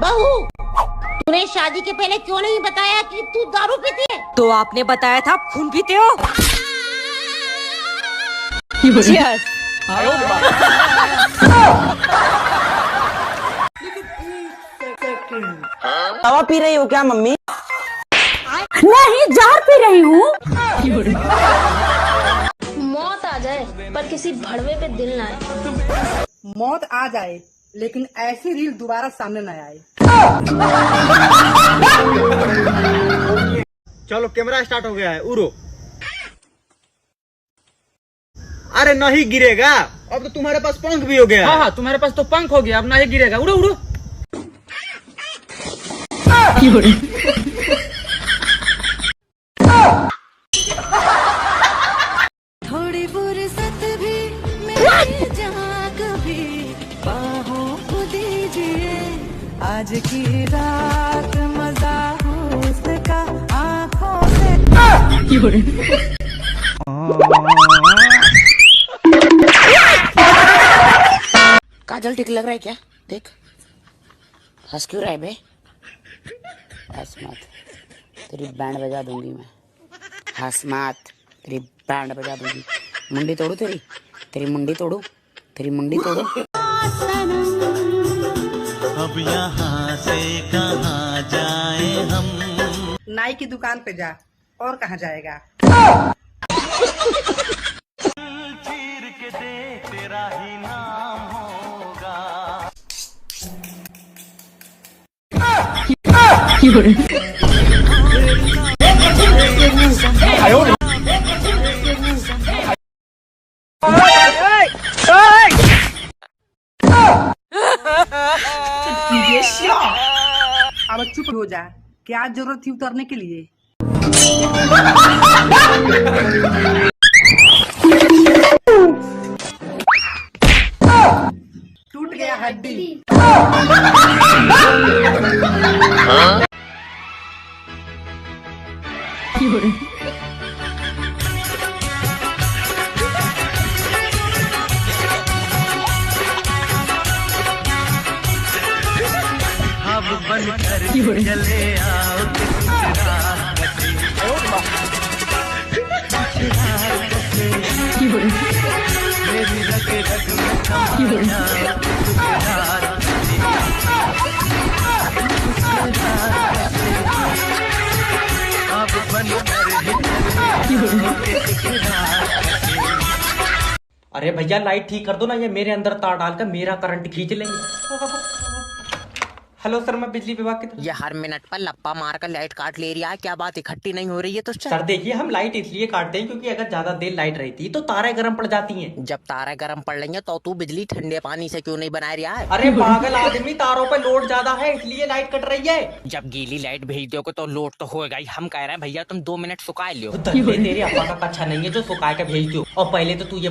बहू, तूने शादी के पहले क्यों नहीं बताया कि तू दारू पीती है? तो आपने बताया था आप खून पीते हो। Cheers। दवा पी रही हो क्या मम्मी? नहीं, जहर पी रही हूँ। मौत आ जाए पर किसी भड़वे पे दिल ना आए। मौत आ जाए लेकिन ऐसी रील दोबारा सामने न आए। चलो कैमरा स्टार्ट हो गया है, उड़ो। अरे नहीं गिरेगा, अब तो तुम्हारे पास पंख भी हो गया। हाँ हाँ, तुम्हारे पास तो पंख हो गया, अब नहीं गिरेगा। उड़ो उड़ो। थोड़ी फुर्सत भी मेरी जहाँ कभी बाहों को दीजिए, आज की रात मजा हो उसका आँखों से। काजल ठीक लग रहा है क्या? देख, हंस क्यों रहा है बे? हंस मत, तेरी बैंड बजा दूंगी मैं। हंस मत, तेरी बैंड बजा दूंगी। मुंडी तोड़ू तेरी, तेरी मुंडी तोड़ू, तेरी मुंडी तोड़ू। अब यहाँ से कहाँ जाए हम? नाई की दुकान पे जा, और कहाँ जाएगा? चीर के दे, तेरा ही नाम होगा। अब चुप हो जा, क्या जरूरत थी उतरने के लिए? टूट गया हड्डी। अब बनकर चले आओ मेरी रग रग में समा जाओ। अब बनकर अरे भैया लाइट ठीक कर दो ना, ये मेरे अंदर तार डालकर मेरा करंट खींच लेंगे। हेलो सर, मैं बिजली विभाग की तरफ। ये हर मिनट पर लप्पा मारकर लाइट काट ले रहा है, क्या बात इकट्ठी नहीं हो रही है? तो सर देखिए, हम लाइट इसलिए काटते हैं क्योंकि अगर ज्यादा देर लाइट रहती है तो तारें गर्म पड़ जाती हैं। जब तारे गर्म पड़ रही है तो तू बिजली ठंडे पानी से क्यों नहीं बना रहा है? अरे पागल आदमी, तारों पे लोड ज्यादा है इसलिए लाइट कट रही है। जब गीली लाइट भेज दोगे तो लोड तो होगा ही। हम कह रहे हैं भैया तुम 2 मिनट सुखा लो। तेरे अप्पा का कच्चा नहीं है जो सुखा के भेज दो। और पहले तो तू ये